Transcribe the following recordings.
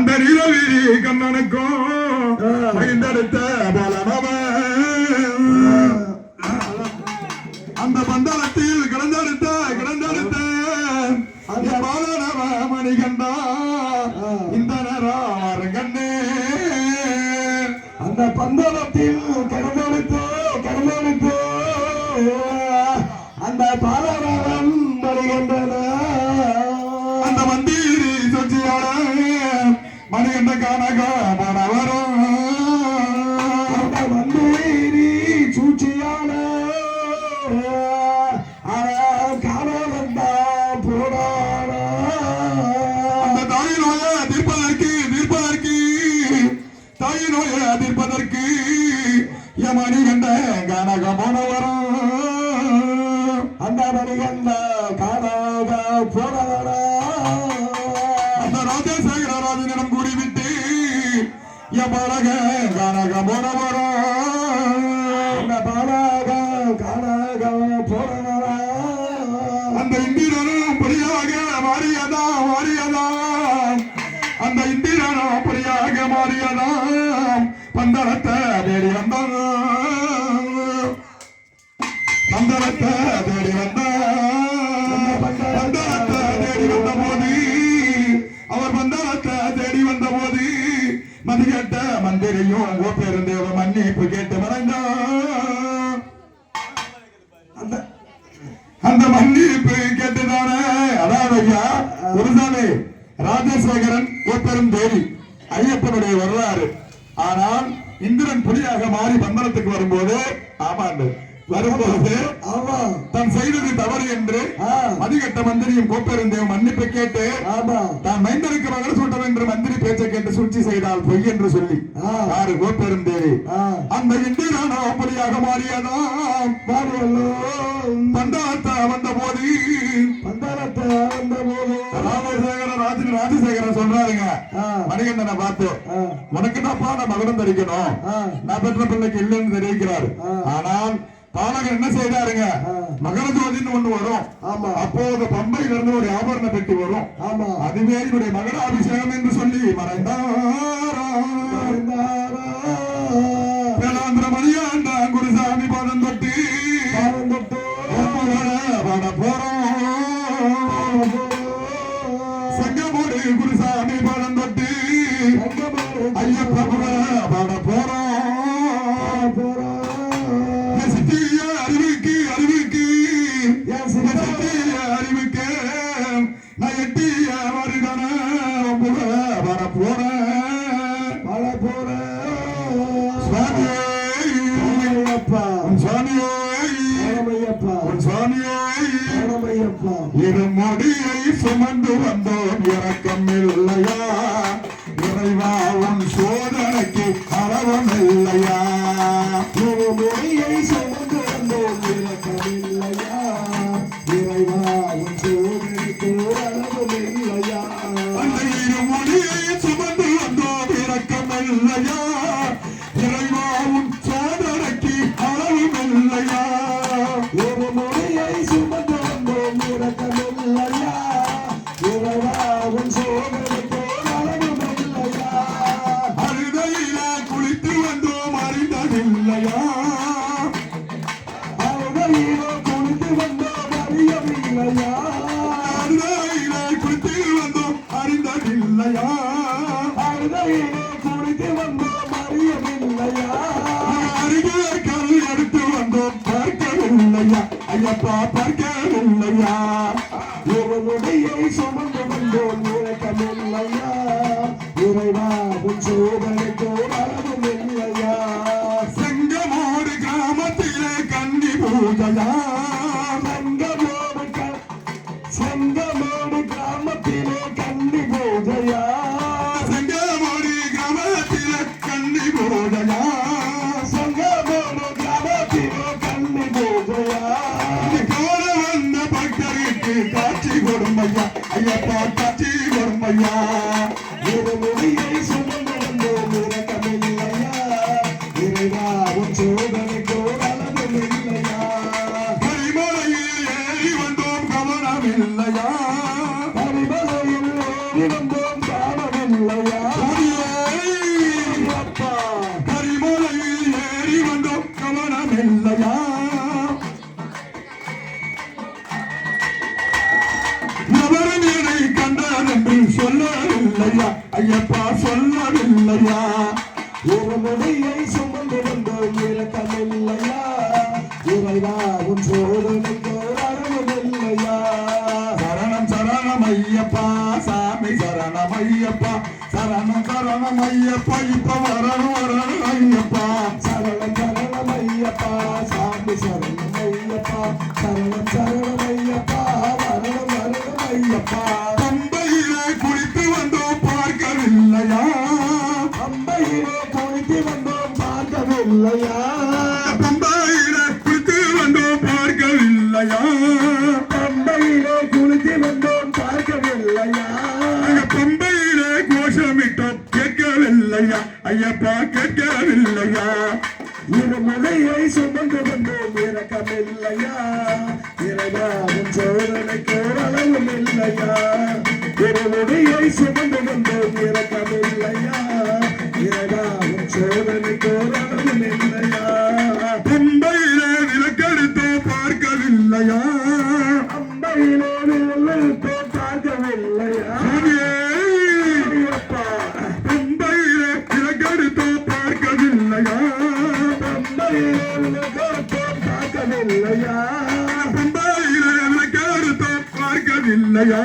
அந்த நிலவிரி கண்ணனுக்கும் மகிழ்ந்தெடுத்த பலனவன் அந்த பந்தளத்தில் கிடந்தெடுத்த அந்த பாலனவ மணிகண்டா இந்த நேரம் கண்ணே அந்த பந்தளத்தில் கிடந்தெடுத்து அந்த பாலனவன் மணிகண்டன அந்த மந்திரி சொச்சியாட மணிகண்ட காணக மனவரும் அந்த மந்திரி சூழ்ச்சியால காணவந்தா போடான அந்த தாய் நோய தீர்ப்பதற்கு என் மணிகண்ட காணக மனவரும் அந்த மணிகண்ட காணக போடான அந்த ராஜசேகர ராஜனிடம் கூறிவிட்டு என் பாலக காணக மனவரும் அந்த பாலக காணக போடான அந்த இந்திரனும் பொறியாக மாறியதா அந்த இந்திரனும் பொறியாக மாறியதாம் பந்தளத்தை தேடி வந்தான் பந்தளத்தை தேடி வந்த போது அவர் பந்தளத்தை தேடி வந்த போது மதிகட்ட மந்திரியும் கோப்பெருந்தேவ மன்னிப்பு கேட்டு மறைந்தான் அந்த மன்னிப்பு கேட்டுதானே அதாவது ஐயா குருசாமி ராஜசேகரன் கோப்பெரும் தேவி ஐயப்பனுடைய வரலாறு. ஆனால் இந்திரன் புலியாக மாறி பந்தளத்துக்கு வரும்போது தான் செய்தது தவறு என்று மதிகட்ட மந்திரியும் கோப்பெருந்தேவ மன்னிப்பு கேட்டு தான் மைந்தனுக்கு மகள் சூட்டம் என்று மந்திரி பேச்சை கேட்டு சூழ்ச்சி செய்தால் பொய் என்று சொல்லி யாரு கோப்பெருந்தேவி அந்த இந்திரனோ புலியாக மாறியதாம் பந்தளத்தை வந்த போது ராஜசேகரன் சொல்றாருங்க மணிகண்டனை பார்த்து உனக்கு தான்ப்பா நான் மகனம் தரிக்கணும் நான் பெற்ற பிள்ளைக்கு இல்லைன்னு தெரிவிக்கிறாரு. ஆனால் பாலகர் என்ன செய்தாருங்க மகர ஜோதின்னு ஒண்ணு வரும். அப்போது பம்பையில இருந்து ஒரு ஆபரண பெட்டி வரும். அதுவே என்னுடைய மகராபிஷேகம் என்று சொல்லி மறைந்தார மணியாண்ட குருசாமி பாதம் தொட்டு பாட போறோம் சங்கமோடு குருசாமி பாதம் தொட்டு ஐயப்ப பாட போறோம் அறிவுக்கு நான் எட்டிய வருடன வர போறேன் இரு முடியை சுமந்து வந்தோம் இறக்கம் இல்லையா இறைவா உன் சோதனைக்கு அளவம் இல்லையா இரு முடியை சுமந்து வந்தோம் இறக்கம் இல்லையா இறைவா உன் சோதனைக்கு அளவம் இல்லையா அந்த இரு முடியை சுமந்து வந்தோம் இறக்கம் இல்லையா இறைவா உன் சோதனைக்கு அளவும் இல்லையா ஒரு முடியை சுமந்து வந்தோம் இறக்கம் இல்லையா இறைவா உன் சோதனைக்கு அளவும் இல்லையா அழுதையில குளித்து வந்தோம் அறிந்ததில்லையா அழுதையில குளித்து வந்தோம் அறியவில்லையா அழுதையில குளித்து வந்தோம் அறிந்ததில்லையா அழுதையில குளித்து வந்தோம் அறியவில்லையா அறிஞர்கள் எடுத்து வந்தோம் பார்க்கவில்லையா ஐயப்பா பார்க்கவில்லையா ஒரு முடியை சுமந்து வந்தோம் இறக்கமில்லையா இறைவா உன் சோதனைக்கு அளவும் இல்லையா செங்கமோடு கிராமத்திலே கன்னி பூஜையா செங்கமோடு கிராமத்திலே கன்னி பூஜையா செங்கமோடு கிராமத்திலே கன்னி பூஜையா செங்கமோடு கிராமத்திலே கன்னி பூஜையா கோர வந்த பக்தருக்கு காட்சி கொடுமையா ஐயப்பா காட்சி கொடுமையா ஒரு முடியை சுமந்து வந்தோம் இறக்கமில்லையா இறைவா உன் சோதனைக்கு அளவும் இல்லையா பரிமலையில் ஏறி வந்தோம் கவனமில்லையா பரிமலையில் ஏறி வந்தோம் காணவில்லையா ஐயப்பா சொல்லவில்லையா ஒரு முடியை சுமந்து வந்தோம் இரக்கமில்லையா இறைவா உன் சோதனைக்கு வரவில்லையா சரணம் சரணம் ஐயப்பா சாமி சரணம் ஐயப்பா சரணம் சரணம் ஐயப்பா இப்ப வரணும் வரணும் ஐயப்பா சரணம் சரணம் ஐயப்பா சாமி சரணம் ஐயப்பா சரணம் சரணம் ஐயப்பா வரணும் வரணும் ஐயப்பா பம்பையிலே குளித்து வந்தோம் பார்க்கவில்லையா அம்பையிலே குளித்து வந்தோம் பார்க்கவில்லையா பம்பையிலே குளித்து வந்தோம் பார்க்கவில்லையா அம்பையிலே குளித்து வந்தோம் பார்க்கவில்லையா அங்க பம்பையிலே கோஷமிட்டோம் கேட்கவில்லையா ஐயப்பா கேட்கவில்லையா இரு முனையை சுமந்து வந்தோம் இரக்கமில்லையா இறைவாவும் சோதனைக்கு ஓரளவும் இல்லையா இரு முனையை சுமந்து வந்தோம் இரக்கமில்லையா இறைவாவும் சோதனைக்கு ஓரளவும் இல்லையா பம்பையிலே விளக்கெடுத்தோ பார்க்கவில்லையா அம்பையிலே விழுத்தோ பார்க்கவில்லையா ஐயப்பா பம்பையிலே விளக்கெடுத்தோ பார்க்கவில்லையா அம்பையிலே விழுத்தோ பார்க்கவில்லையா பம்பையிலே விளக்கெடுத்தோ பார்க்கவில்லையா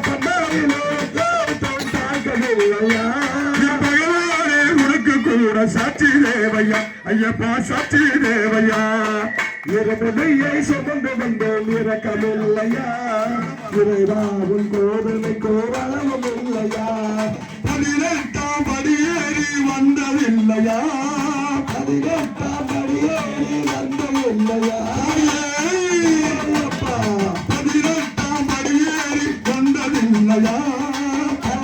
பம்பையிலே விழுத்தோ பார்க்கவில்லையா பகவானே உனக்கு கூட சாட்சி தேவையா ஐயப்பா சாட்சி தேவையா இருமுனையை சுமந்து வந்தோம் இரக்கமில்லையா இறைவாவும் கோதனை கோரளவும் இல்லையா 18ஆம் படியேறி வந்ததில்லையா 18ஆம்